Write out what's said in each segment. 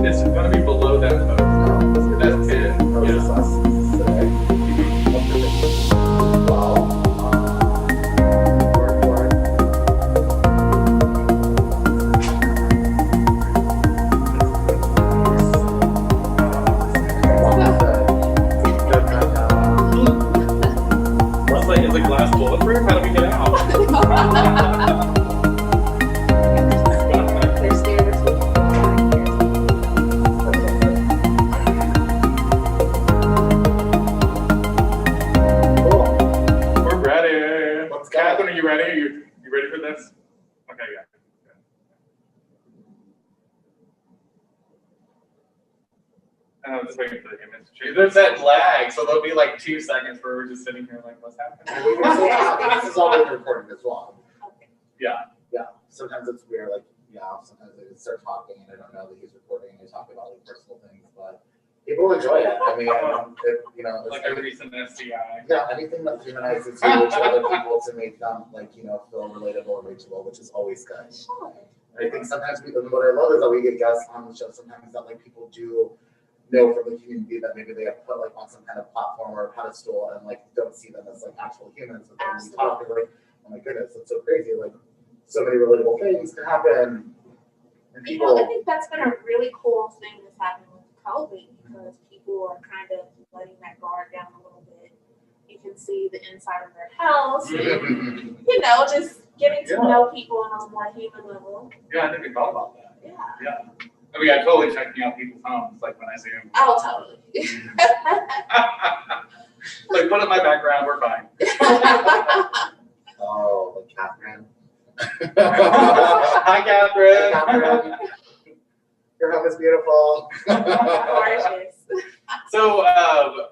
it's going to be below that post. That's 10. Is the glass bulletproof? How do we get out? There's stairs. Cool. We're ready. Kathryn, are you ready? You ready for this? Okay, yeah. Just waiting for the image. There's that lag, so there'll be like 2 seconds where we're just sitting here like, what's happening? This is always recording as well. Yeah. Yeah. Sometimes it's weird, like, sometimes they just start talking and I don't know that he's recording and he's talking about like personal things, but people enjoy it. I mean, it's Like a recent STI. Yeah, anything that humanizes you to other people to make them feel relatable and reachable, which is always good. I think sometimes what I love is that we get guests on the show sometimes that like people do know from the community that maybe they have put like on some kind of platform or pedestal and like don't see them as like actual humans. But then we talk and like, oh my goodness, it's so crazy. Like so many relatable things can happen. And people, I think that's been a really cool thing that's happened with COVID because people are kind of letting that guard down a little bit. You can see the inside of their house and, just getting to know people on a more human level. Yeah, I never thought about that. Yeah. Yeah. I mean, I totally checking out people's homes, like when I see them. Oh, totally. Like, put up my background, we're fine. oh, like Kathryn. Hi, Kathryn. Hi, Kathryn. Your home is beautiful. Gorgeous. So,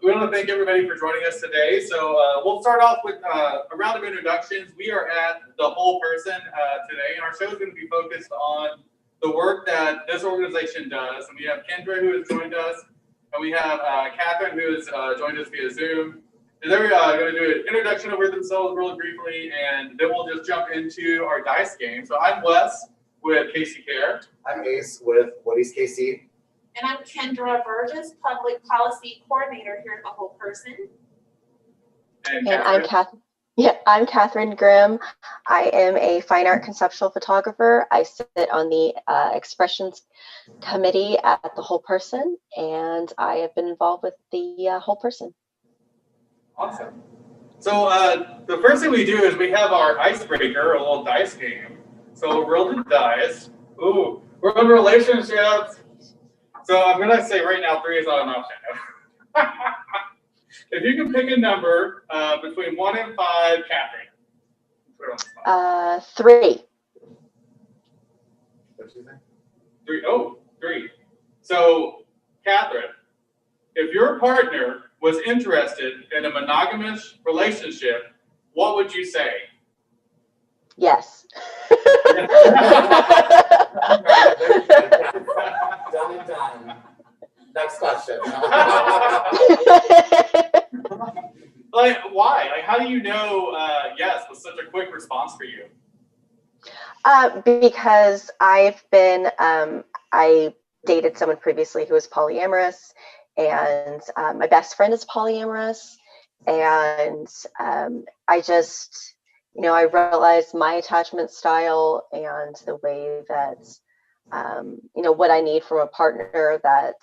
we want to thank everybody for joining us today. So, we'll start off with a round of introductions. We are at The Whole Person today, and our show is going to be focused on the work that this organization does. And we have Kendra who has joined us, and we have Kathryn who has joined us via Zoom. And they're going to do an introduction over themselves really briefly, and then we'll just jump into our dice game. So I'm Wes with Casey Care. I'm Ace with Woody's KC. And I'm Kendra Burgess, Public Policy Coordinator here at The Whole Person. And I'm Kathryn Grimm. I am a fine art conceptual photographer. I sit on the expressions committee at The Whole Person, and I have been involved with the Whole Person. Awesome. So the first thing we do is we have our icebreaker, a little dice game. So we'll roll the dice. Ooh, we're on relationships. So I'm going to say right now 3 is not an option. If you can pick a number between 1 and 5, Kathryn. 3. What'd you say? 3. Oh, 3. So, Kathryn, if your partner was interested in a monogamous relationship, what would you say? Yes. Done and done. Next question. Like, why? Like, how do you know yes was such a quick response for you? Because I've been, I dated someone previously who was polyamorous, and my best friend is polyamorous, and I just, I realized my attachment style and the way that, what I need from a partner, that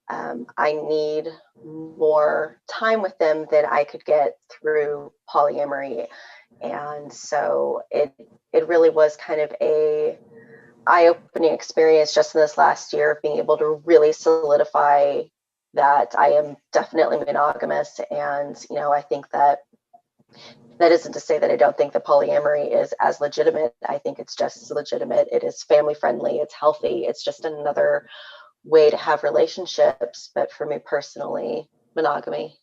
I need more time with them than I could get through polyamory. And so it really was kind of a eye-opening experience just in this last year of being able to really solidify that I am definitely monogamous. And, I think that isn't to say that I don't think that polyamory is as legitimate. I think it's just as legitimate. It is family friendly. It's healthy. It's just another way to have relationships. But for me personally, monogamy.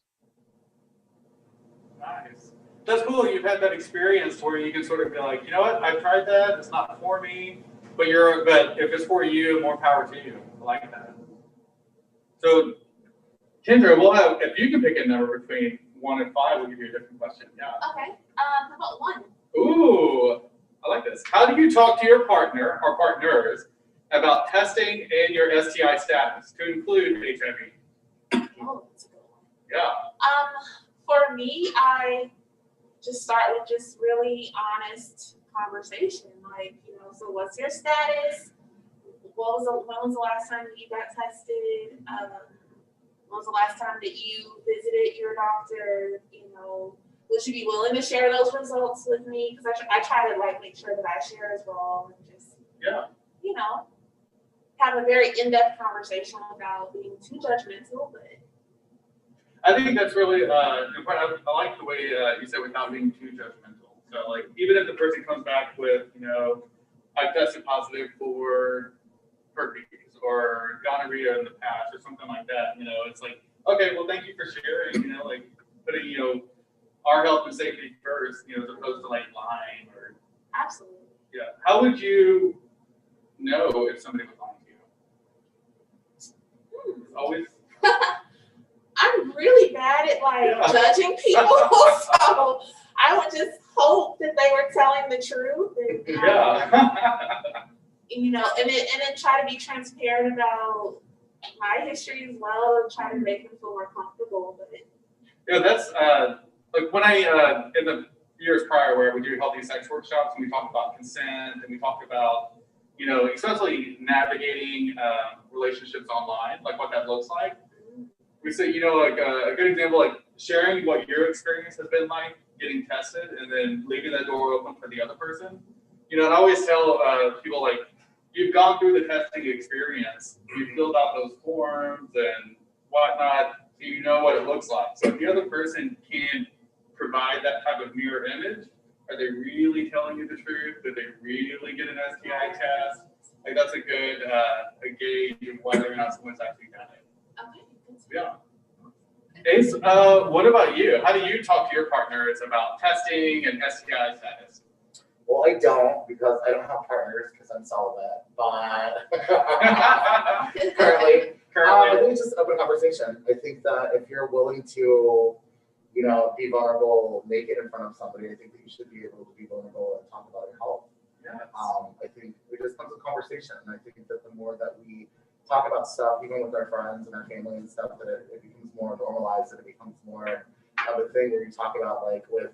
Nice. That's cool. You've had that experience where you can sort of be like, you know what, I've tried that. It's not for me. But if it's for you, more power to you. I like that. So, Kendra, if you can pick a number between 1 and 5, we'll give you a different question. Yeah. Okay. How about 1? Ooh, I like this. How do you talk to your partner or partners about testing and your STI status to include HIV. Oh, that's a good one. Yeah. For me, I just start with just really honest conversation. Like, so what's your when was the last time that you got tested? When was the last time that you visited your doctor? Would you be willing to share those results with me? Because I try to like make sure that I share as well and just have a very in-depth conversation without being too judgmental. But I think that's really important. I like the way you said without being too judgmental. So like even if the person comes back with I tested positive for herpes or gonorrhea in the past or something like that, it's like, okay, well, thank you for sharing, like putting, our health and safety first, as opposed to like lying or. Absolutely. Yeah. How would you know if somebody was lying to you? Always. I'm really bad at judging people, so I would just hope that they were telling the truth. And, and then try to be transparent about my history as well, and try to make them feel more comfortable. But that's like when I in the years prior where we do healthy sex workshops and we talk about consent and we talk about especially navigating relationships online, like what that looks like. We say like a good example, like sharing what your experience has been like getting tested and then leaving that door open for the other person. And I always tell people like, you've gone through the testing experience, you've filled out those forms and whatnot, so you know what it looks like. So if the other person can provide that type of mirror image, are they really telling you the truth? Did they really get an STI test? Like that's a good a gauge of whether or not someone's actually done it. Okay. Yeah. Ace, what about you? How do you talk to your partners about testing and STI status? Well, I don't because I don't have partners because I'm celibate. But currently, I think it's just an open conversation. I think that if you're willing to, be vulnerable naked in front of somebody, I think that you should be able to be vulnerable and talk about your health. Yes. I think it just comes with conversation, and I think that the more that we talk about stuff, even with our friends and our family and stuff, that it becomes more normalized and it becomes more of a thing where you talk about like with,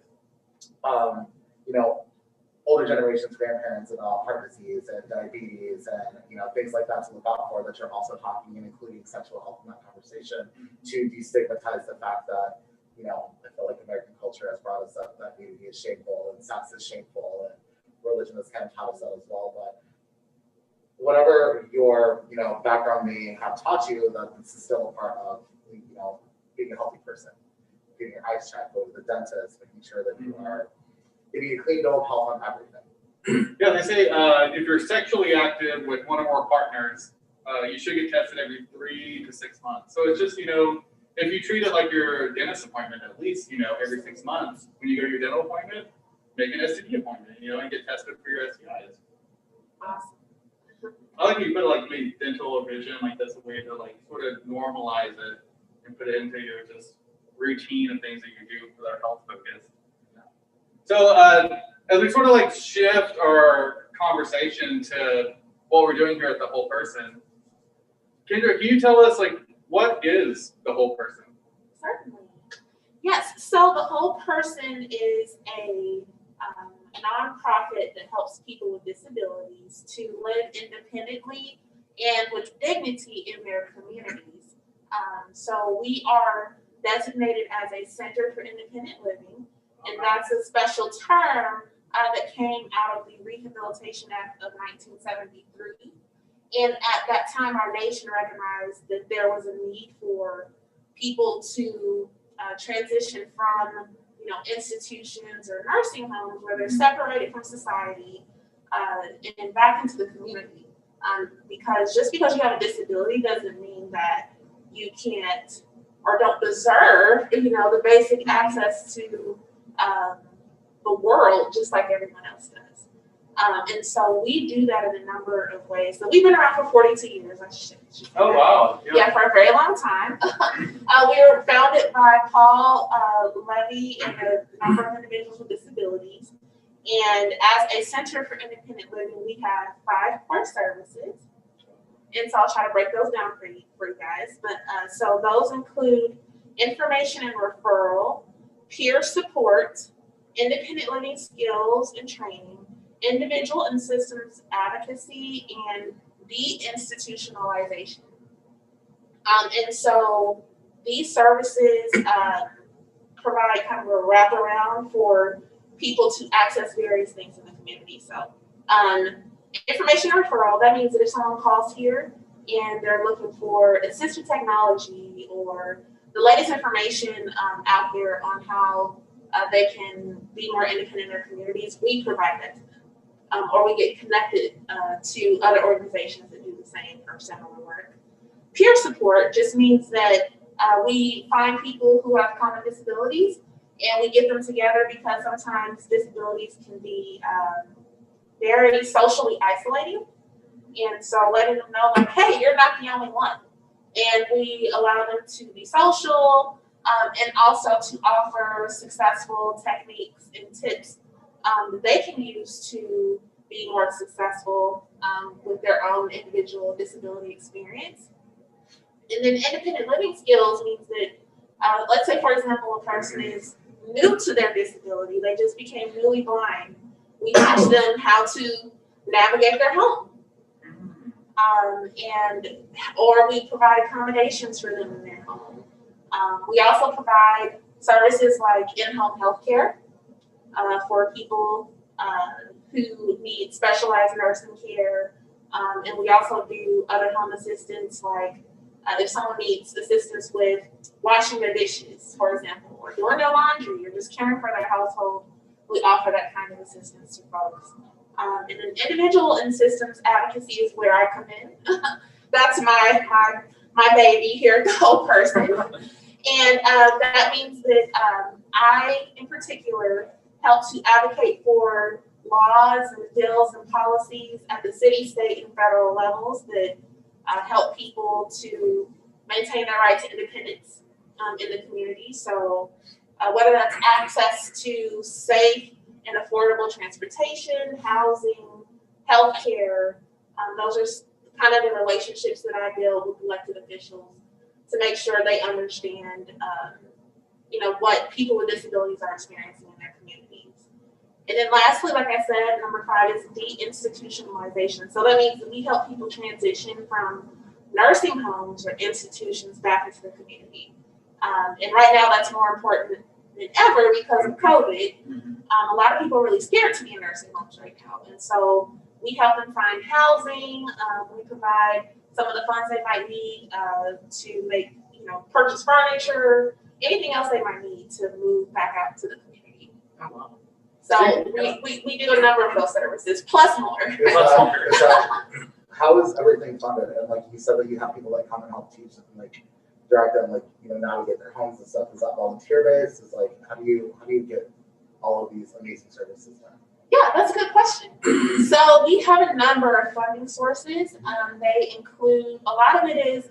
older generations, grandparents about heart disease and diabetes and, things like that to look out for, that you're also talking and including sexual health in that conversation to destigmatize the fact that, I feel like American culture has brought us up that beauty is shameful and sex is shameful and religion has kind of taught us that as well. But whatever your background may have taught you, that this is still a part of being a healthy person, getting your eyes checked, going to the dentist, making sure that you are getting a clean bill of health on everything. Yeah, they say if you're sexually active with one or more partners, you should get tested every 3 to 6 months. So it's just if you treat it like your dentist appointment, at least every 6 months when you go to your dental appointment, make an STD appointment, and get tested for your STIs. Awesome. I like you put like maybe dental or vision, like that's a way to like sort of normalize it and put it into your just routine of things that you do for their health focus. So as we sort of like shift our conversation to what we're doing here at The Whole Person, Kendra, can you tell us like what is The Whole Person? Certainly. Yes. So The Whole Person is a nonprofit that helps people with disabilities to live independently and with dignity in their communities. So we are designated as a Center for Independent Living, and that's a special term that came out of the Rehabilitation Act of 1973. And at that time, our nation recognized that there was a need for people to transition from institutions or nursing homes where they're separated from society and back into the community. Because just because you have a disability doesn't mean that you can't or don't deserve, the basic access to the world just like everyone else does. And so we do that in a number of ways. So we've been around for 42 years. Oh, wow. Yeah, for a very long time. We were founded by Paul Levy and a number of individuals with disabilities. And as a Center for Independent Living, we have 5 core services. And so I'll try to break those down for you guys. But so those include information and referral, peer support, independent living skills and training, individual and systems advocacy, and deinstitutionalization. And so these services provide kind of a wraparound for people to access various things in the community. So information referral, that means that if someone calls here and they're looking for assistive technology or the latest information out there on how they can be more independent in their communities, we provide that to them. Or we get connected to other organizations that do the same or similar work. Peer support just means that we find people who have common disabilities and we get them together because sometimes disabilities can be very socially isolating. And so letting them know, like, hey, you're not the only one. And we allow them to be social and also to offer successful techniques and tips that they can use to be more successful with their own individual disability experience. And then independent living skills means that, let's say, for example, a person is new to their disability, they just became newly blind. We teach them how to navigate their home. Or we provide accommodations for them in their home. We also provide services like in-home healthcare for people who need specialized nursing care. And we also do other home assistance, like if someone needs assistance with washing their dishes, for example, or doing their laundry, or just caring for their household, we offer that kind of assistance to folks. And then individual and systems advocacy is where I come in. That's my baby here, the whole person. And that means that I, in particular, help to advocate for laws and bills and policies at the city, state, and federal levels that help people to maintain their right to independence in the community. So whether that's access to safe and affordable transportation, housing, healthcare, those are kind of the relationships that I build with elected officials to make sure they understand, what people with disabilities are experiencing in their communities. And then lastly, like I said, number 5 is deinstitutionalization. So that means that we help people transition from nursing homes or institutions back into the community. And right now that's more important than ever because of COVID. A lot of people are really scared to be in nursing homes right now. And so we help them find housing. We provide some of the funds they might need to make, purchase furniture, anything else they might need to move back out to the community. Oh, wow. So we do a number of those services, plus more. How is everything funded? And like you said that you have people like come and help teach and like direct them, navigate their homes and stuff. Is that volunteer based? Is like how do you get all of these amazing services done? Yeah, that's a good question. So we have a number of funding sources. They include, a lot of it is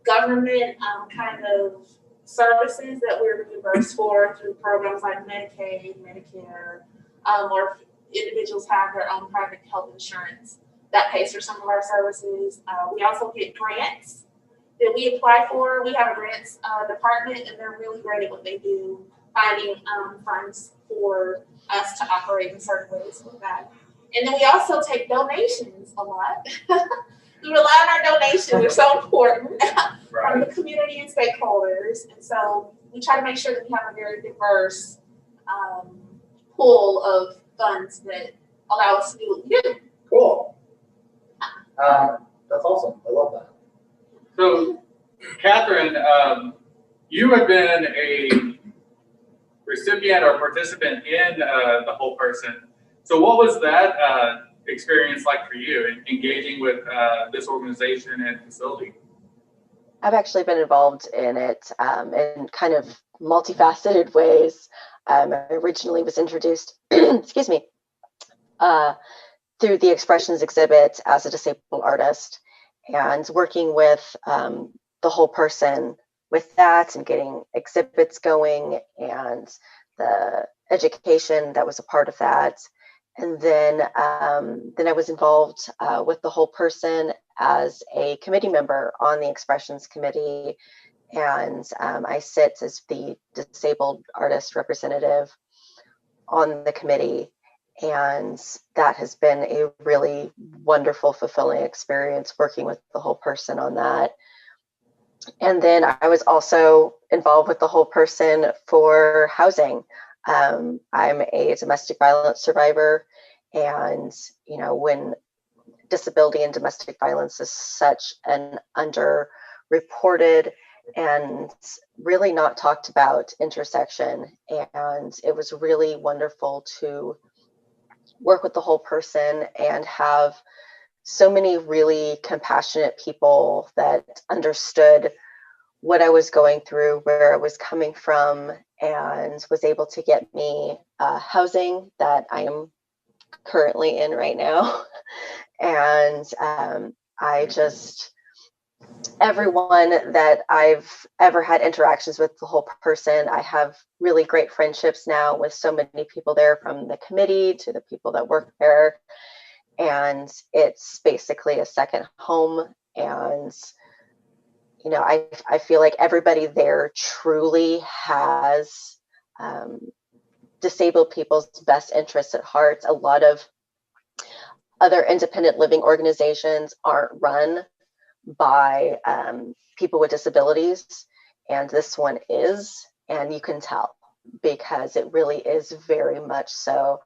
government kind of services that we're reimbursed for through programs like Medicaid, Medicare, or if individuals have their own private health insurance that pays for some of our services. We also get grants that we apply for. We have a grants department, and they're really great at what they do, finding funds for us to operate in certain ways with that. And then we also take donations a lot. We rely on our donations, they're so important from the community and stakeholders. And so we try to make sure that we have a very diverse pool of funds that allow us to do what we do. Cool. That's awesome. I love that. So, Kathryn, you have been a recipient or participant in the whole person. So what was that experience like for you in engaging with this organization and facility? I've actually been involved in it in kind of multifaceted ways. I originally was introduced, excuse me, through the Expressions exhibit as a disabled artist, and working with the whole person with that and getting exhibits going and the education that was a part of that. And then I was involved with the whole person as a committee member on the Expressions Committee, and I sit as the disabled artist representative on the committee. And that has been a really wonderful, fulfilling experience working with the whole person on that. And then I was also involved with the whole person for housing. I'm a domestic violence survivor, and when disability and domestic violence is such an underreported and really not talked about intersection, and it was really wonderful to work with the whole person and have so many really compassionate people that understood what I was going through, where I was coming from, and was able to get me housing that I am currently in right now. And everyone that I've ever had interactions with the whole person, I have really great friendships now with so many people there, from the committee to the people that work there. And it's basically a second home. And I feel like everybody there truly has disabled people's best interests at heart. A lot of other independent living organizations aren't run by people with disabilities, and this one is, and you can tell because it really is very much so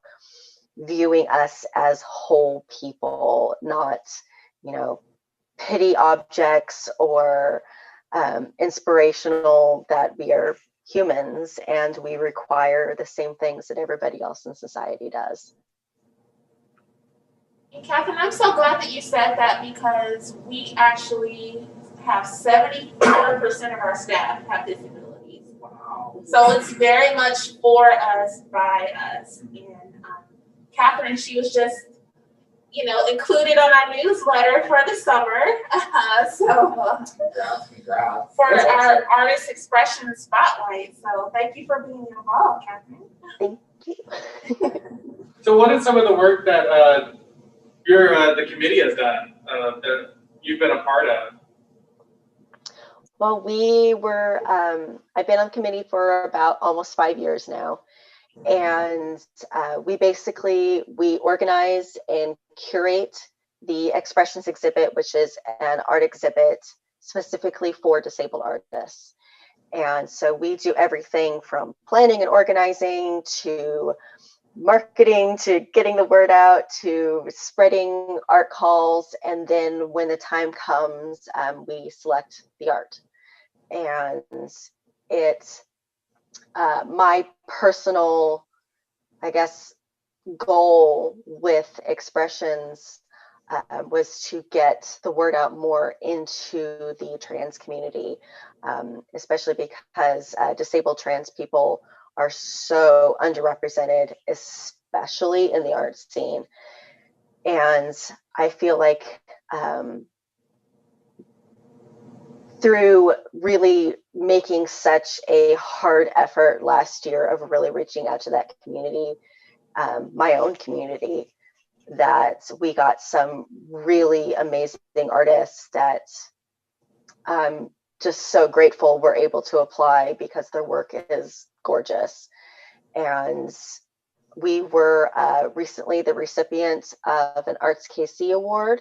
viewing us as whole people, not petty objects or inspirational, that we are humans and we require the same things that everybody else in society does. And Kathryn, I'm so glad that you said that, because we actually have 74% of our staff have disabilities. Wow. So it's very much for us, by us. And Kathryn, she was just included on our newsletter for the summer. Congrats. For our Artist Expression Spotlight. So thank you for being involved, Kathryn. Thank you. So what is some of the work that the committee has done that you've been a part of? Well, I've been on committee for about almost 5 years now. And we organize and curate the Expressions exhibit, which is an art exhibit specifically for disabled artists. And so we do everything from planning and organizing to marketing, to getting the word out, to spreading art calls. And then when the time comes, we select the art. And it's my personal, goal with Expressions was to get the word out more into the trans community, especially because disabled trans people are so underrepresented, especially in the art scene. And I feel like through really making such a hard effort last year of really reaching out to that community, my own community, that we got some really amazing artists that I'm just so grateful we're able to apply, because their work is gorgeous. And we were recently the recipient of an Arts KC Award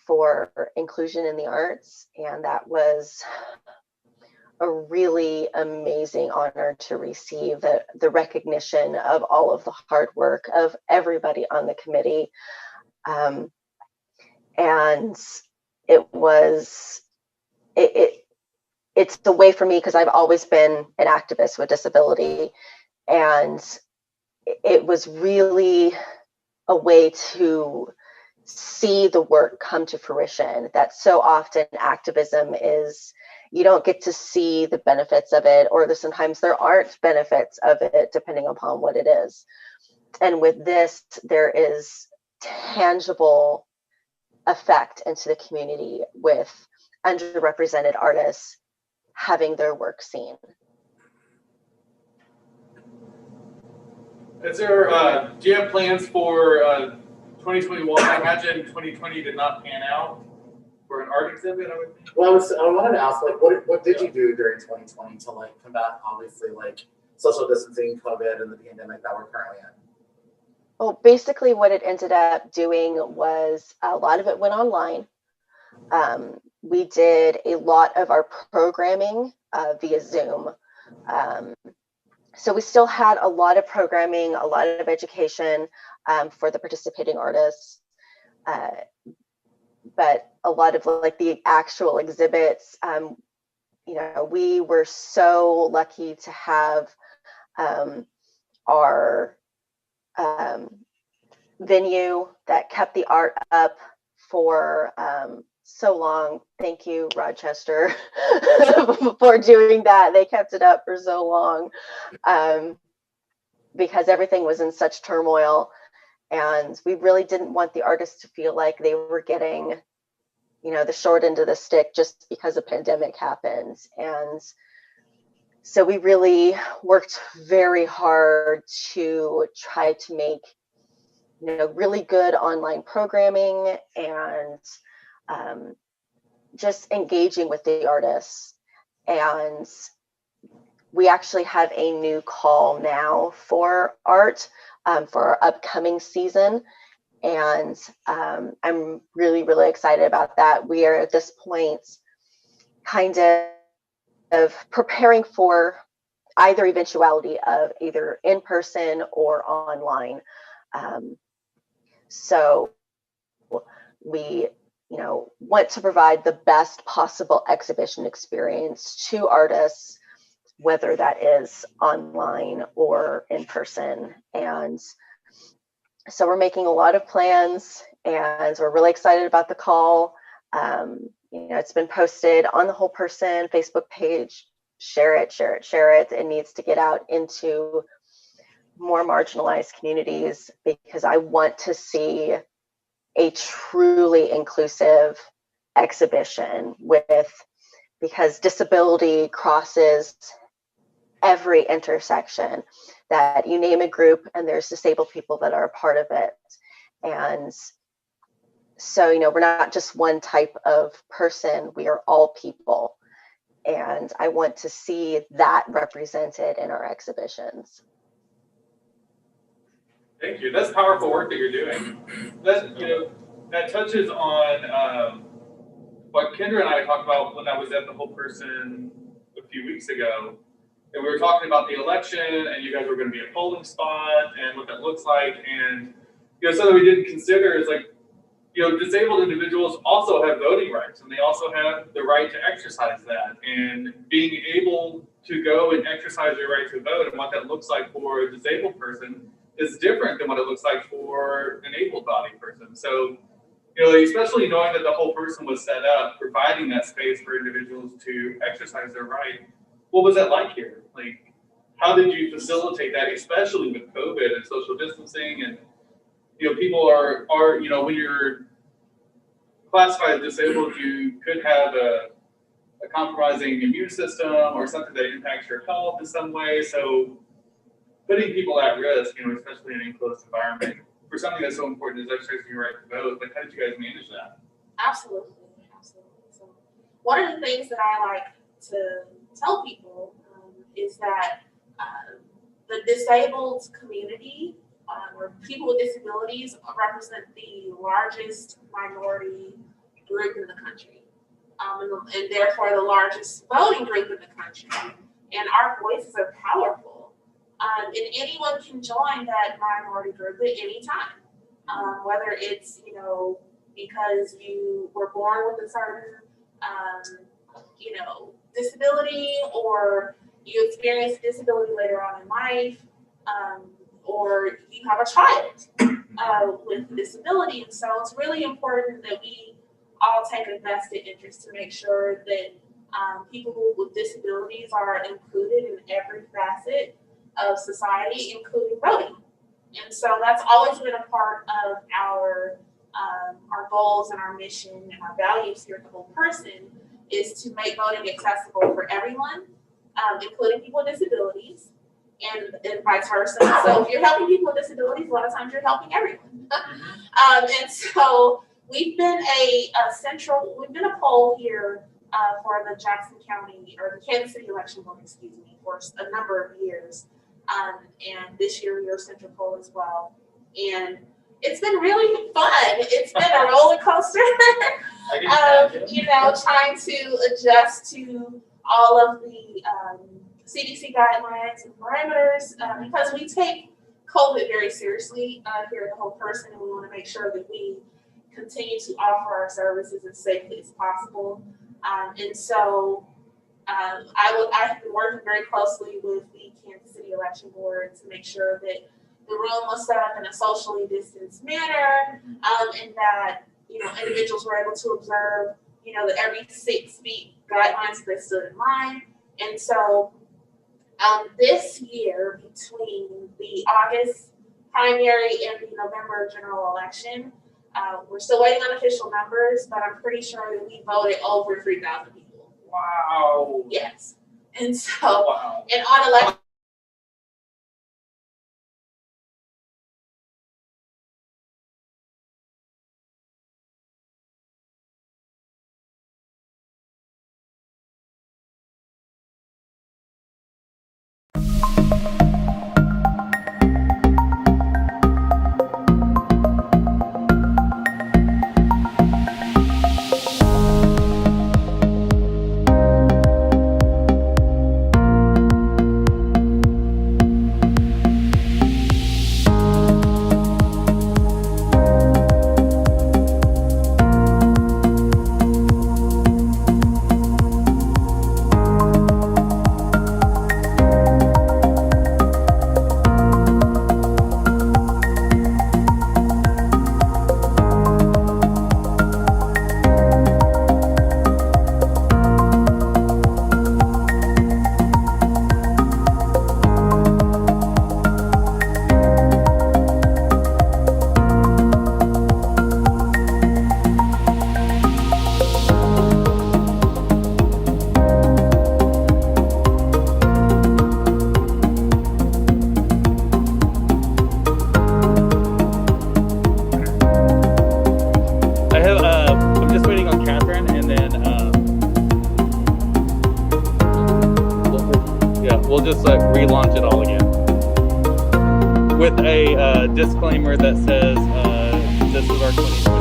for inclusion in the arts, and that was a really amazing honor to receive, the recognition of all of the hard work of everybody on the committee. And it's the way for me, because I've always been an activist with disability, and it was really a way to see the work come to fruition. That so often activism is, you don't get to see the benefits of it, or sometimes there aren't benefits of it depending upon what it is. And with this, there is tangible effect into the community with underrepresented artists having their work seen. Is there, do you have plans for 2021? I imagine 2020 did not pan out. for an art exhibit, I would think. Well, I wanted to ask, like, what did you do during 2020 to like combat obviously like social distancing, COVID, and the pandemic that we're currently in? Well, basically what it ended up doing was a lot of it went online. We did a lot of our programming via Zoom. So we still had a lot of programming, a lot of education for the participating artists. But a lot of like the actual exhibits, you know, we were so lucky to have our venue that kept the art up for so long. Thank you, Rochester, for doing that. They kept it up for so long because everything was in such turmoil. And we really didn't want the artists to feel like they were getting, you know, the short end of the stick just because a pandemic happened. And so we really worked very hard to try to make, you know, really good online programming and just engaging with the artists. And we actually have a new call now for art for our upcoming season. And I'm really, really excited about that. We are at this point kind of preparing for either eventuality of either in person or online. So we, you know, want to provide the best possible exhibition experience to artists, whether that is online or in person. And so we're making a lot of plans and we're really excited about the call. You know, it's been posted on the Whole Person Facebook page. Share it, share it, share it. It needs to get out into more marginalized communities because I want to see a truly inclusive exhibition because disability crosses every intersection, that you name a group and there's disabled people that are a part of it. And so, you know, we're not just one type of person, we are all people. And I want to see that represented in our exhibitions. Thank you. That's powerful work that you're doing. That, you know, that touches on what Kendra and I talked about when I was at the Whole Person a few weeks ago. And we were talking about the election, and you guys were going to be a polling spot and what that looks like. And, you know, something we didn't consider is like, you know, disabled individuals also have voting rights, and they also have the right to exercise that. And being able to go and exercise your right to vote and what that looks like for a disabled person is different than what it looks like for an able-bodied person. So, you know, especially knowing that the Whole Person was set up, providing that space for individuals to exercise their right. What was that like here? Like, how did you facilitate that, especially with COVID and social distancing? And, you know, people are, you know, when you're classified as disabled, you could have a compromising immune system or something that impacts your health in some way. So putting people at risk, you know, especially in an enclosed environment, for something that's so important as exercising your right to vote, like, how did you guys manage that? Absolutely, absolutely. So one of the things that I like to tell people is that the disabled community or people with disabilities represent the largest minority group in the country, and therefore the largest voting group in the country. And our voices are powerful, and anyone can join that minority group at any time, whether it's, you know, because you were born with a certain you know, disability, or you experience disability later on in life, or you have a child with a disability. And so it's really important that we all take a vested interest to make sure that people with disabilities are included in every facet of society, including voting. And so that's always been a part of our goals and our mission and our values here at the Whole Person, is to make voting accessible for everyone, including people with disabilities, and vice versa. So if you're helping people with disabilities, a lot of times you're helping everyone. And so we've been we've been a poll here for the Jackson County, or the Kansas City Election Board, excuse me, for a number of years. And this year we are central poll as well. And it's been really fun. It's been a roller coaster. You know, trying to adjust to all of the CDC guidelines and parameters, because we take COVID very seriously here at the Whole Person, and we want to make sure that we continue to offer our services as safely as possible. And so I have been working very closely with the Kansas City Election Board to make sure that the room was set up in a socially distanced manner, and that, you know, individuals were able to observe, you know, that every 6 feet guidelines that stood in line. And so this year, between the August primary and the November general election, we're still waiting on official numbers, but I'm pretty sure that we voted over 3,000 people. Wow. Yes. And so, Wow. and on election, I'm just waiting on Kathryn, and then we'll just relaunch it all again with a disclaimer that says this is our 2026.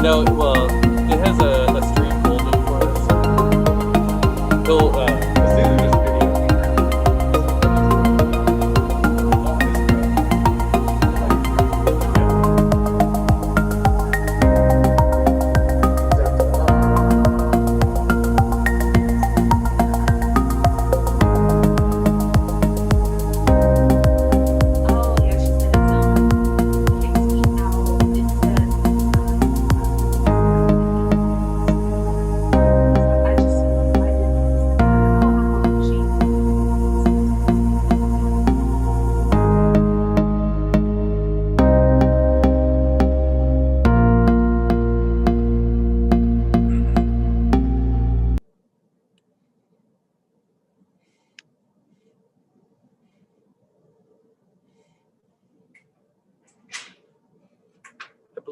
No, well, it has a stream folder for us. He'll, as soon as this video. oh yeah, she said it's 6 feet now. It says I just, I didn't.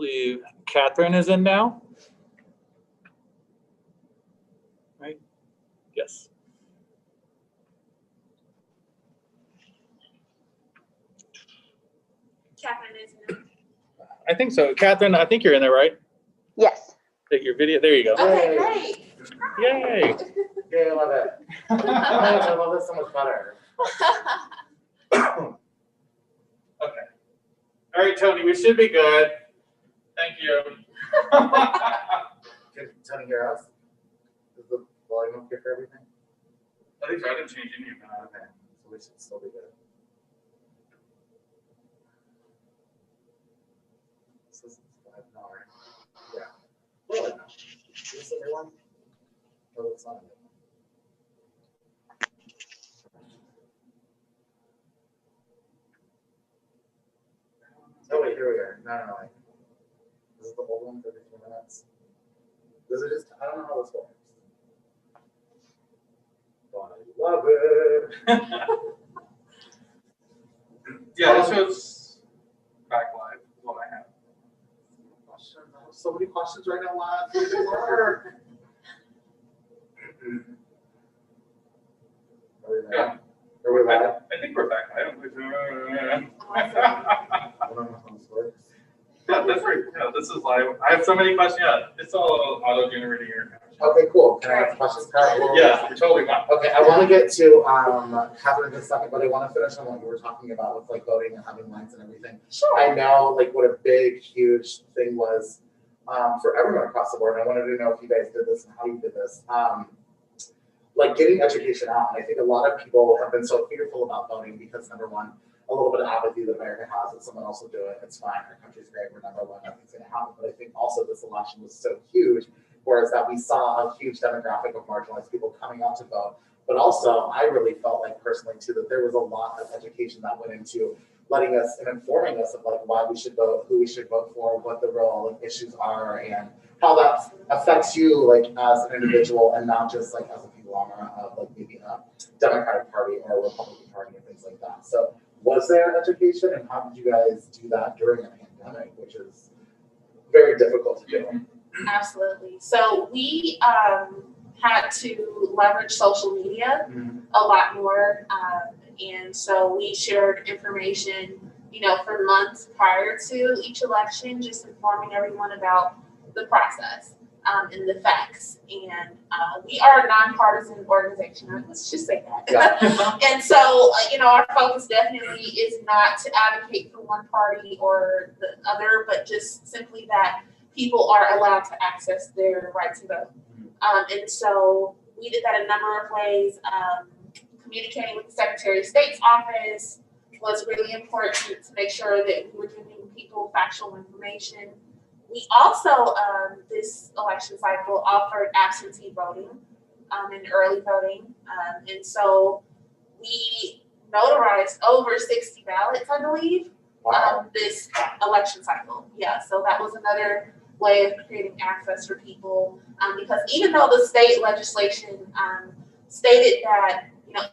believe Kathryn is in now. Right? Yes. Kathryn is new. I think so. Kathryn, I think you're in there, right? Yes. Take your video. There you go. Okay, great. Yay. Yeah, I love it. I love it so much better. Okay. All right, Tony, we should be good. Thank you. Can Tony hear us? Is the volume up here for everything? I think so. I didn't change any of that. Okay, so we should still be good. This is 5 now, right? Yeah. Really? Is this everyone? Oh, it's not. Oh wait, here we are. No. This is the old one for 15 minutes. This is just, I don't know how this works. But I love it. Yeah, this shows back live what I have. Questions. I have so many questions right now, lads. Make it work. Are we Yeah. live? Are we live? I think we're back live. I don't know how this works. Yeah, that's right. Yeah, this is live. I have so many questions. Yeah, it's all auto-generating here. Okay, cool. Can I ask questions, Carl? Yeah, you're totally fine. Okay, I want to get to Kathryn in a second, but I want to finish on what you were talking about with like voting and having lines and everything. Sure. I know like what a big, huge thing was for everyone across the board. And I wanted to know if you guys did this and how you did this. Like getting education out. And I think a lot of people have been so fearful about voting because number one, a little bit of apathy that America has that someone else will do it. It's fine. Our country's great. We're number one. Nothing's going to happen. But I think also this election was so huge, whereas that we saw a huge demographic of marginalized people coming out to vote. But also, I really felt like personally too that there was a lot of education that went into letting us and informing us of like why we should vote, who we should vote for, what the real issues are, and how that affects you like as an individual and not just like as a conglomerate of like maybe a Democratic Party or a Republican Party and things like that. So was there education and how did you guys do that during a pandemic, which is very difficult to do? Absolutely. So we had to leverage social media a lot more. And so we shared information, for months prior to each election, just informing everyone about the process and the facts. And we are a nonpartisan organization. Let's just say that. Yeah. And so, our focus definitely is not to advocate for one party or the other, but just simply that people are allowed to access their right to vote. And so we did that a number of ways. Communicating with the Secretary of State's office was really important to make sure that we were giving people factual information. We also, this election cycle, offered absentee voting and early voting. And so we notarized over 60 ballots, I believe, this election cycle. Yeah, so that was another way of creating access for people. Because even though the state legislation stated that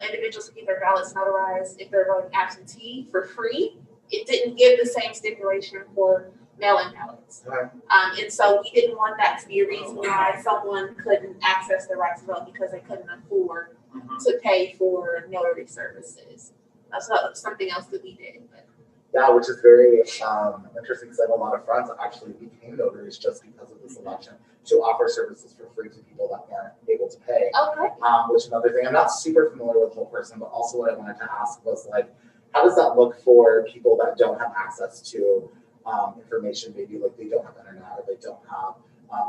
individuals can get their ballots notarized if they're voting absentee for free, it didn't give the same stipulation for mail-in ballots. And so we didn't want that to be a reason why someone couldn't access their right to vote because they couldn't afford to pay for notary services. That's something else that we did. Yeah, which is very interesting because I have a lot of friends that actually became notaries just because of this election to offer services for free to people that weren't able to pay. Okay. Which is another thing. I'm not super familiar with the whole person, but also what I wanted to ask was like, how does that look for people that don't have access to information? Maybe like they don't have internet or they don't have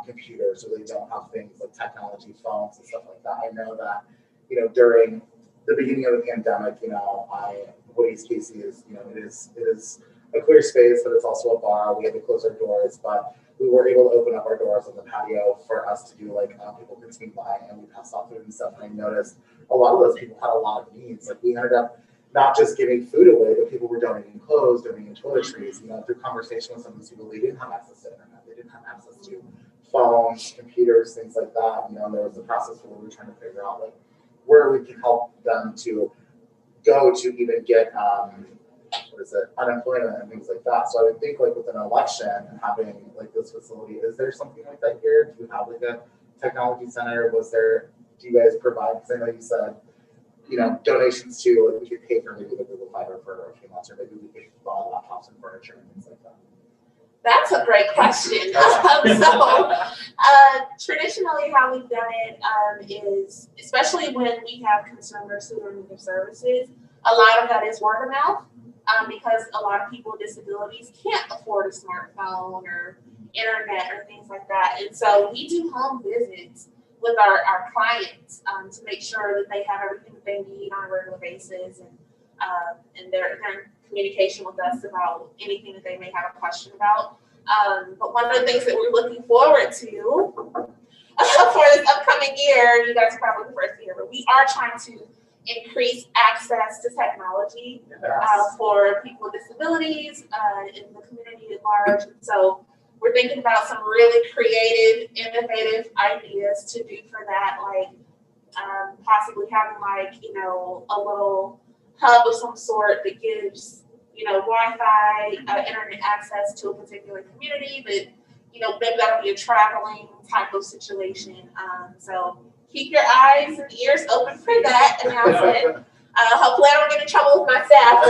computers or they don't have things like technology, phones and stuff like that. I know that, during the beginning of the pandemic, Woody's Casey is, it is a clear space, but it's also a bar. We had to close our doors, but we were able to open up our doors on the patio for us to do people could swing by and we passed out food and stuff. And I noticed a lot of those people had a lot of needs. Like we ended up not just giving food away, but people were donating clothes, donating toiletries. Through conversation with some of these people, they didn't have access to internet. They didn't have access to phones, computers, things like that. And there was a process where we were trying to figure out where we can help them to go to even get unemployment and things like that. So I would think like with an election and having like this facility, is there something like that here? Do you have like a technology center? Do you guys provide, because I know you said, donations to, like we could pay for maybe the Google Fiber for a few months, or maybe we could buy laptops and furniture and things like that. That's a great question. Traditionally, how we've done it is, especially when we have consumers who are in need of services, a lot of that is word of mouth, because a lot of people with disabilities can't afford a smartphone or internet or things like that. And so we do home visits with our clients to make sure that they have everything that they need on a regular basis, and they're in communication with us about anything that they may have a question about. But one of the things that we're looking forward to for this upcoming year, you guys are probably the first year, but we are trying to increase access to technology for people with disabilities in the community at large. And so we're thinking about some really creative, innovative ideas to do for that, like possibly having a little hub of some sort that gives Wi-Fi, internet access to a particular community, but maybe that'll be a traveling type of situation. So keep your eyes and ears open for that announcement. Hopefully I don't get in trouble with my staff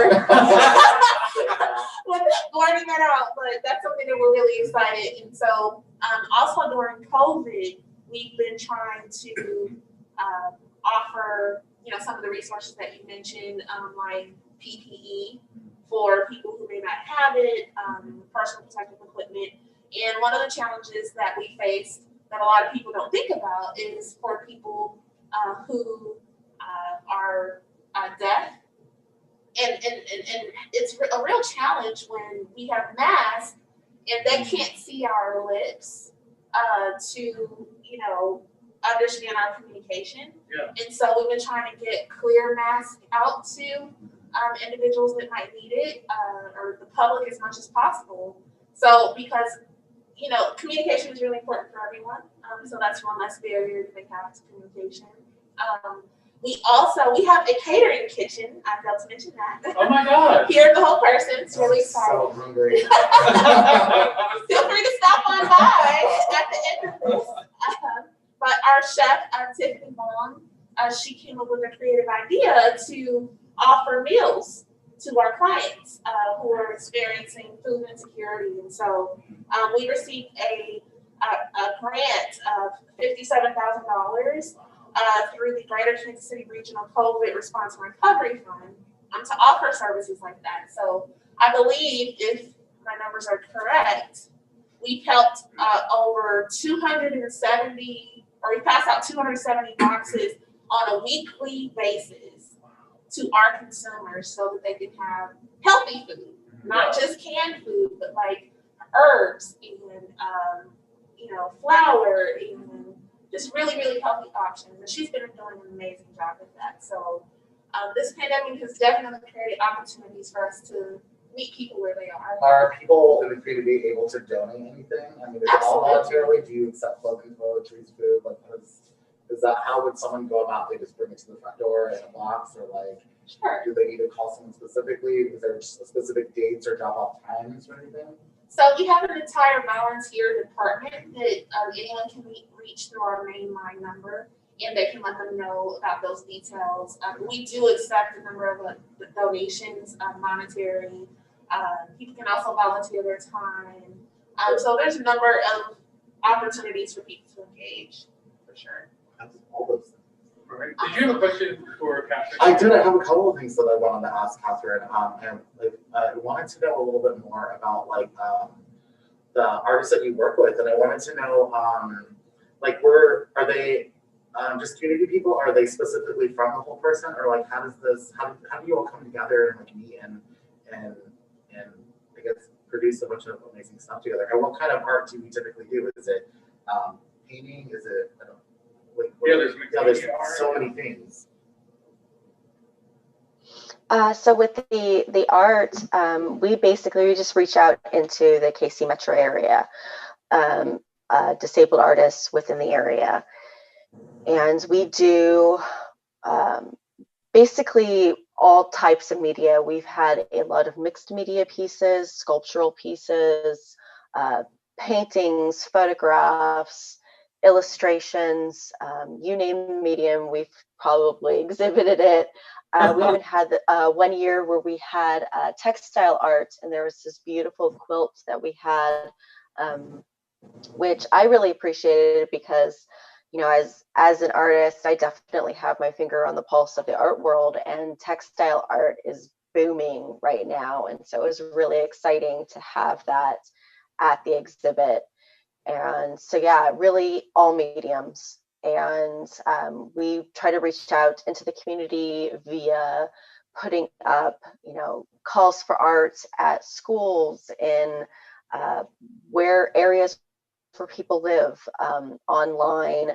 with blurting that out, but that's something that we're really excited. And so also during COVID, we've been trying to offer, some of the resources that you mentioned, like PPE for people who may not have it, personal protective equipment. And one of the challenges that we face that a lot of people don't think about is for people who are deaf. And it's a real challenge when we have masks and they can't see our lips to, understand our communication. Yeah. And so we've been trying to get clear masks out to individuals that might need it, or the public as much as possible. So because, communication is really important for everyone. So that's one less barrier that they have to communication. We have a catering kitchen. I failed to mention that. Oh my God. Here at the Whole Person. It's really exciting. So hungry. Feel free to stop on by at the end of this. But our chef, Tiffany Long, she came up with a creative idea to offer meals to our clients who are experiencing food insecurity. And so we received a grant of $57,000 through the Greater Kansas City Regional COVID Response and Recovery Fund to offer services like that. So I believe, if my numbers are correct, we've helped over 270, or we pass out 270 boxes on a weekly basis to our consumers so that they can have healthy food, not just canned food, but like herbs and flour and just really, really healthy options. And she's been doing an amazing job with that. So this pandemic has definitely created opportunities for us to meet people where they are. Are people in the community able to donate anything? I mean, is it all voluntarily? Do you accept clothing, toiletries, food? Like, is that, how would someone go about? They just bring it to the front door in a box, or like, sure. Do they need to call someone specifically? Is there specific dates or drop-off times or anything? So we have an entire volunteer department that anyone can reach through our main line number, and they can let them know about those details. We do accept a number of donations, monetary. People can also volunteer their time. So there's a number of opportunities for people to engage, for sure. All those things. Right. Did you have a question for Kathryn? I did. I have a couple of things that I wanted to ask Kathryn. And I wanted to know a little bit more about the artists that you work with, and I wanted to know are they just community people? Are they specifically from the Whole Person, or like how do you all come together and meet and I guess produce a bunch of amazing stuff together? And what kind of art do you typically do? Is it painting? Is it there's so many things. So with the art, we just reach out into the KC metro area, disabled artists within the area. And we do, basically all types of media. We've had a lot of mixed media pieces, sculptural pieces, paintings, photographs, illustrations, you name the medium, we've probably exhibited it. We even had 1 year where we had textile art, and there was this beautiful quilt that we had, which I really appreciated because, you know, as an artist, I definitely have my finger on the pulse of the art world, and textile art is booming right now. And so it was really exciting to have that at the exhibit. And so, yeah, really all mediums. And we try to reach out into the community via putting up, you know, calls for art at schools, in where areas where people live, online,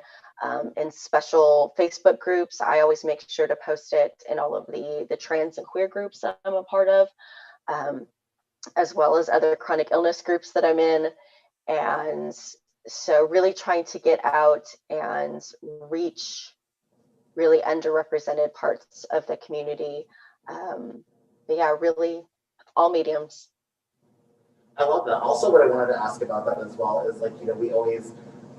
in special Facebook groups. I always make sure to post it in all of the trans and queer groups that I'm a part of, as well as other chronic illness groups that I'm in. And so really trying to get out and reach really underrepresented parts of the community. But yeah, really all mediums. I love that. Also, what I wanted to ask about that as well is, like, you know, we always,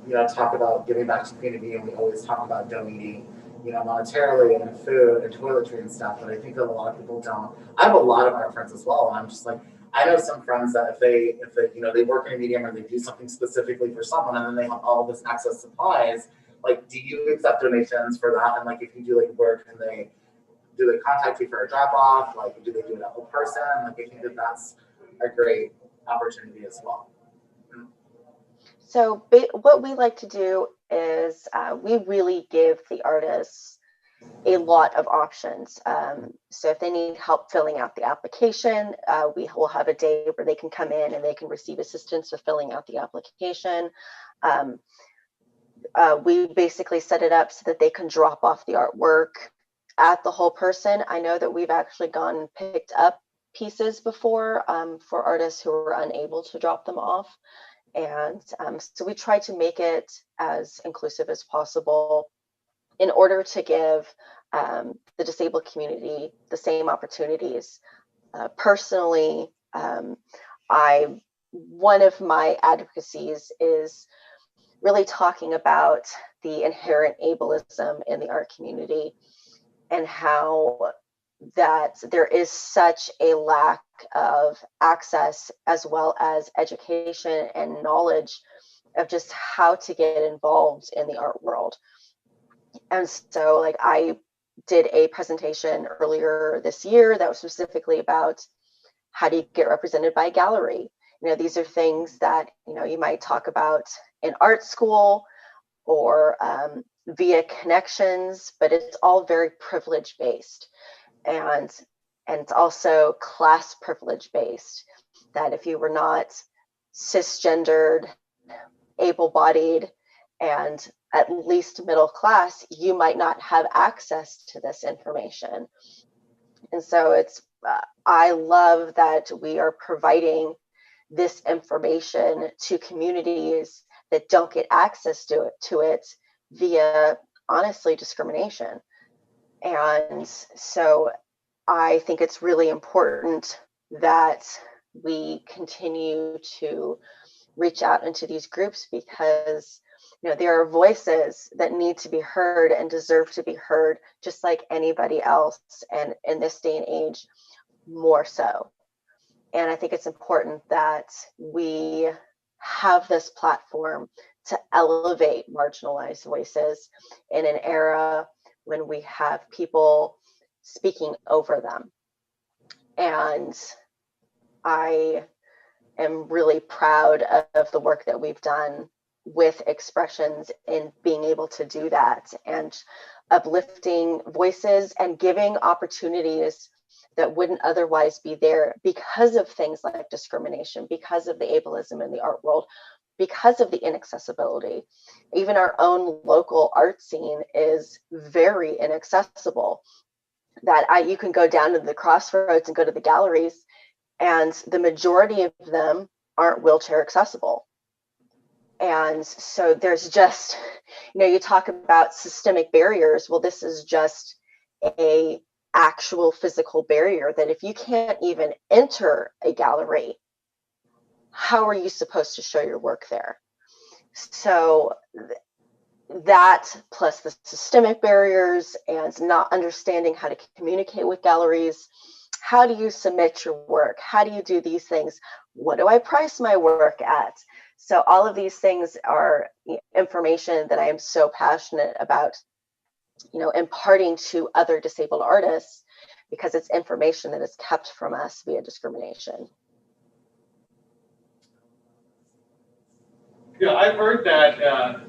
you know, talk about giving back to the community, and we always talk about donating, you know, monetarily and food and toiletry and stuff. But I think that a lot of people don't. I have a lot of art friends as well, and I'm just like, I know some friends that if they, you know, they work in a medium or they do something specifically for someone, and then they have all this excess supplies. Like, do you accept donations for that? And like, if you do like work, and do they contact you for a drop off? Like, do they do it at a person? Like, I think that that's a great opportunity as well. So what we like to do is we really give the artists a lot of options. So if they need help filling out the application, we will have a day where they can come in and they can receive assistance with filling out the application. We basically set it up so that they can drop off the artwork at the whole person. I know that we've actually gone and picked up pieces before for artists who were unable to drop them off. And so we try to make it as inclusive as possible in order to give the disabled community the same opportunities. Personally, one of my advocacies is really talking about the inherent ableism in the art community, and how that there is such a lack of access as well as education and knowledge of just how to get involved in the art world. And so, like, I did a presentation earlier this year that was specifically about how do you get represented by a gallery. You know, these are things that, you know, you might talk about in art school or via connections, but it's all very privilege based, and it's also class privilege based, that if you were not cisgendered, able-bodied, and at least middle class, you might not have access to this information. And so it's I love that we are providing this information to communities that don't get access to it via, honestly, discrimination. And so I think it's really important that we continue to reach out into these groups, because, you know, there are voices that need to be heard and deserve to be heard just like anybody else, and in this day and age more so. And I think it's important that we have this platform to elevate marginalized voices in an era when we have people speaking over them. And I am really proud of the work that we've done with expressions in being able to do that, and uplifting voices and giving opportunities that wouldn't otherwise be there because of things like discrimination, because of the ableism in the art world, because of the inaccessibility. Even our own local art scene is very inaccessible, that you can go down to the crossroads and go to the galleries, and the majority of them aren't wheelchair accessible. And so there's just, you know, you talk about systemic barriers. Well, this is just a actual physical barrier that if you can't even enter a gallery, how are you supposed to show your work there? So that plus the systemic barriers and not understanding how to communicate with galleries. How do you submit your work? How do you do these things? What do I price my work at? So all of these things are information that I am so passionate about, imparting to other disabled artists, because it's information that is kept from us via discrimination. Yeah, I've heard that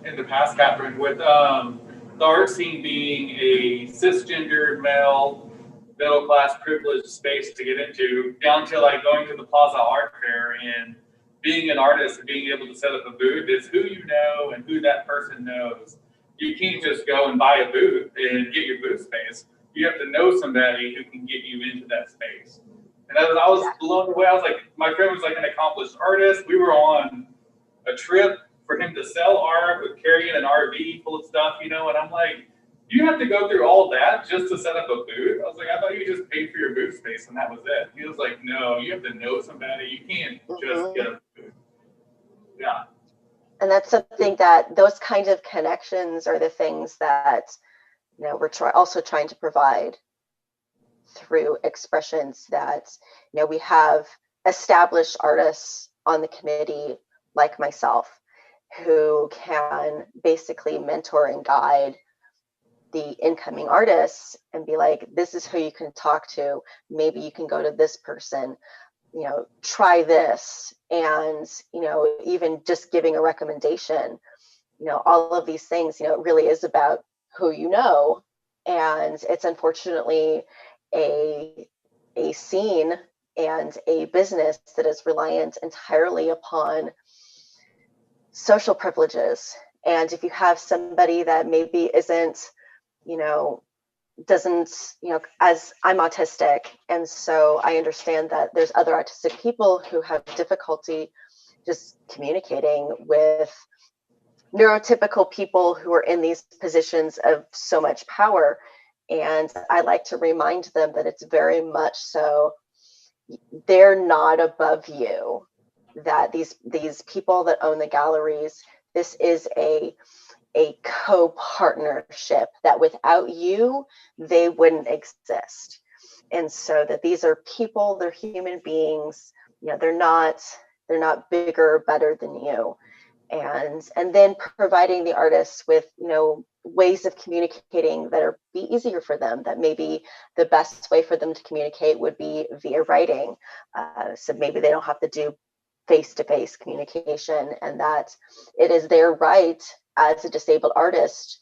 in the past, Kathryn, with the art scene being a cisgendered male, middle-class privileged space to get into, down to like going to the Plaza Art Fair and being an artist and being able to set up a booth is who you know and who that person knows. You can't just go and buy a booth and get your booth space. You have to know somebody who can get you into that space. And I was blown away. I was like, my friend was like an accomplished artist. We were on a trip for him to sell art with carrying an RV full of stuff, and I'm like, you have to go through all that just to set up a booth? I was like, I thought you just paid for your booth space and that was it. He was like, no, you have to know somebody. You can't just get a booth. Yeah. And that's something that those kinds of connections are the things that, we're also trying to provide through expressions that, we have established artists on the committee like myself who can basically mentor and guide the incoming artists and be like, this is who you can talk to. Maybe you can go to this person, try this. And, even just giving a recommendation, all of these things, it really is about who you know. And it's unfortunately a scene and a business that is reliant entirely upon social privileges. And if you have somebody that maybe isn't, doesn't, as I'm autistic, and so I understand that there's other autistic people who have difficulty just communicating with neurotypical people who are in these positions of so much power. And I like to remind them that it's very much so, they're not above you, that these people that own the galleries, this is a co-partnership, that without you, they wouldn't exist. And so that these are people, they're human beings, they're not bigger, better than you. And then providing the artists with, ways of communicating that are be easier for them, that maybe the best way for them to communicate would be via writing. So maybe they don't have to do face-to-face communication, and that it is their right as a disabled artist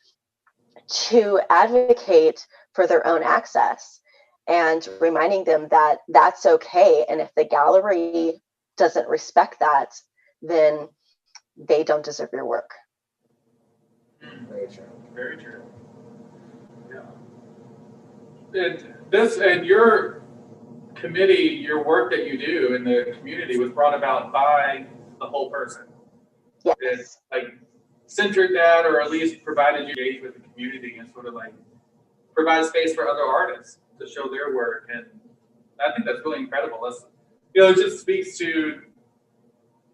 to advocate for their own access, and reminding them that that's okay. And if the gallery doesn't respect that, then they don't deserve your work. Very true. Very true. Yeah. And your committee, your work that you do in the community was brought about by the whole person. Yes. It's like centered that, or at least provided you engage with the community and sort of like provide space for other artists to show their work. And I think that's really incredible. That's, it just speaks to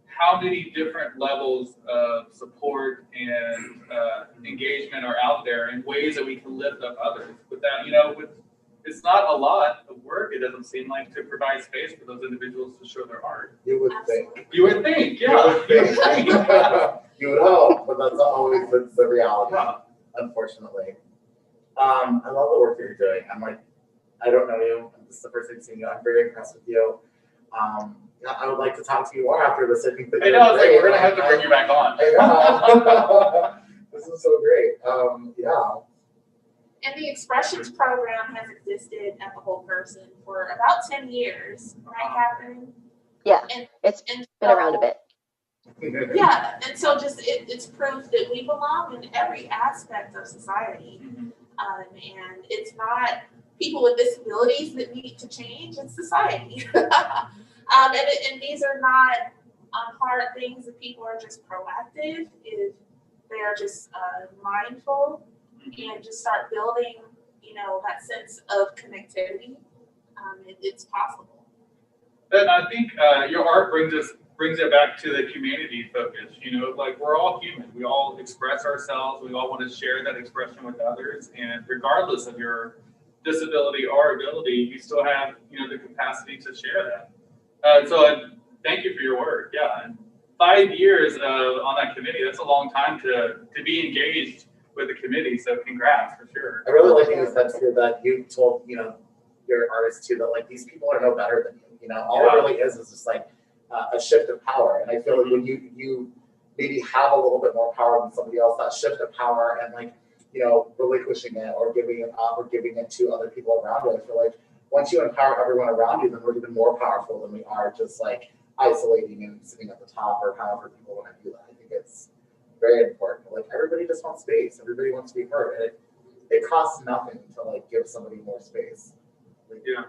how many different levels of support and engagement are out there in ways that we can lift up others. With that, it's not a lot of work, it doesn't seem like, to provide space for those individuals to show their art. You would think. You would think, yeah. You would think. You would hope, but that's not always the reality, unfortunately. I love the work that you're doing. I don't know you. This is the first time seeing you. I'm very impressed with you. I would like to talk to you more after this. I think that I know, it's like, we're gonna have to bring you back on. I know. This is so great. Yeah. And the Expressions program has existed at the Whole Person for about 10 years, right, Kathryn? Yeah, And it's been around a bit. Yeah, and so just it's proof that we belong in every aspect of society. And it's not people with disabilities that need to change, it's society. And these are not hard things that people are just proactive, if they are just mindful and just start building, that sense of connectivity, it's possible. And I think your art brings it back to the community focus. Like we're all human. We all express ourselves. We all want to share that expression with others. And regardless of your disability or ability, you still have the capacity to share that. So thank you for your work. Yeah, and 5 years on that committee—that's a long time to be engaged with the committee. So congrats for sure. I really like the sense too that you told your artists too that like these people are no better than you. All it really is just like a shift of power. And I feel like when you maybe have a little bit more power than somebody else, that shift of power and like relinquishing it or giving it up or giving it to other people around you. I feel like once you empower everyone around you, then we're even more powerful than we are just like isolating and sitting at the top or however people want to do that. I think it's very important. Like everybody just wants space. Everybody wants to be heard. And it costs nothing to like give somebody more space. Like, yeah.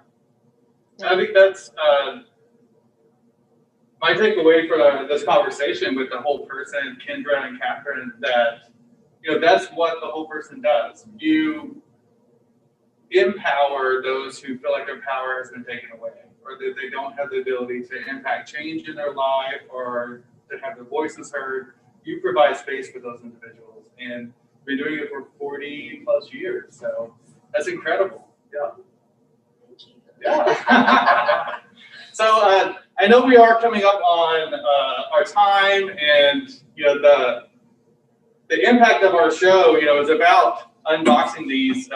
I think that's my takeaway for this conversation with the whole person, Kendra and Kathryn, that that's what the whole person does. You empower those who feel like their power has been taken away, or that they don't have the ability to impact change in their life or to have their voices heard. You provide space for those individuals, and been doing it for 40 plus years. So that's incredible. Yeah. Yeah. So I know we are coming up on our time, and the impact of our show, is about unboxing these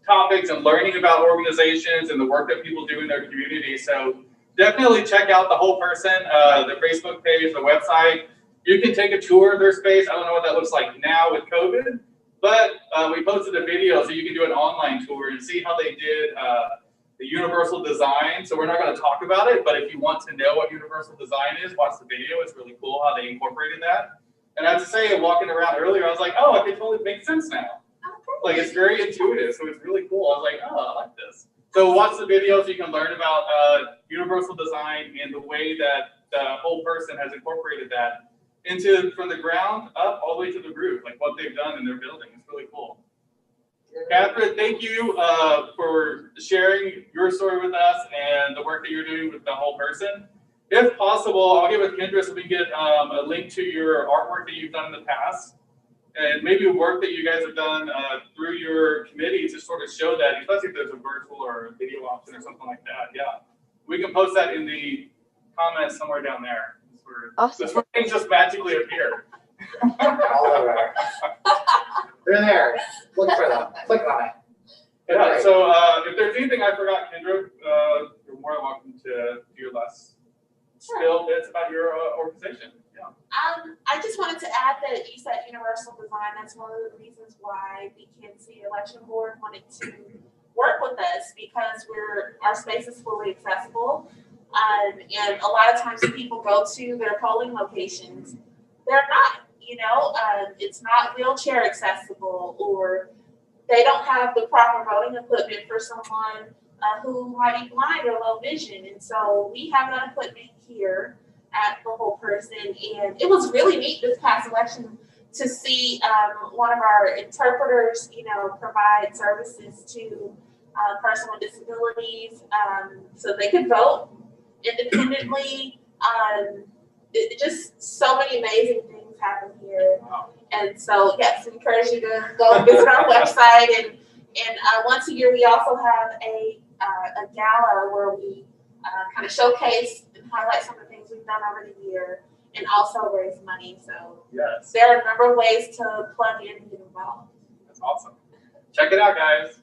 topics and learning about organizations and the work that people do in their community. So definitely check out the whole person, the Facebook page, the website. You can take a tour of their space. I don't know what that looks like now with COVID, but we posted a video so you can do an online tour and see how they did the universal design. So we're not going to talk about it, but if you want to know what universal design is, watch the video. It's really cool how they incorporated that. And I have to say, walking around earlier, I was like, oh, it totally makes sense now. Like, it's very intuitive, so it's really cool. I was like, oh, I like this. So watch the video so you can learn about universal design and the way that the whole person has incorporated that into from the ground up all the way to the roof, like what they've done in their building. It's really cool. Kathryn, thank you for sharing your story with us and the work that you're doing with the whole person. If possible, I'll get with Kendra so we can get a link to your artwork that you've done in the past, and maybe work that you guys have done through your committee to sort of show that, especially if there's a virtual or a video option or something like that. Yeah, we can post that in the comments somewhere down there. Awesome. This where things just magically appear. all over. They're there. Look for them. Click on it. Yeah. So if there's anything I forgot, Kendra, you're more than welcome to do your last spill bits about your organization. Yeah. I just wanted to add that you said universal design. That's one of the reasons why the BKNC election board wanted to work with us, because our space is fully accessible. And a lot of times when people go to their polling locations, they're not, it's not wheelchair accessible, or they don't have the proper voting equipment for someone who might be blind or low vision. And so we have that equipment here at the whole person. And it was really neat this past election to see one of our interpreters, provide services to person with disabilities so they could vote independently. Just so many amazing things happen here. Wow. And so, yes, encourage you to go visit our website. And once a year, we also have a gala where we kind of showcase and highlight some of the things we've done over the year, and also raise money. So yes, there are a number of ways to plug in and get involved. That's awesome. Check it out, guys.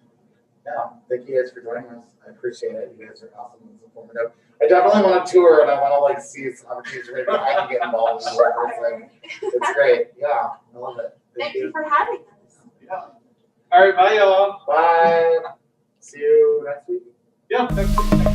Yeah, thank you guys for joining us. I appreciate it. You guys are awesome and informative. I definitely want to tour, and I want to see some opportunities where maybe I can get involved in the work. It's great. Yeah, I love it. Thank you for having us. Yeah. All right, bye, y'all. Bye. See you next week. Yeah. Next week.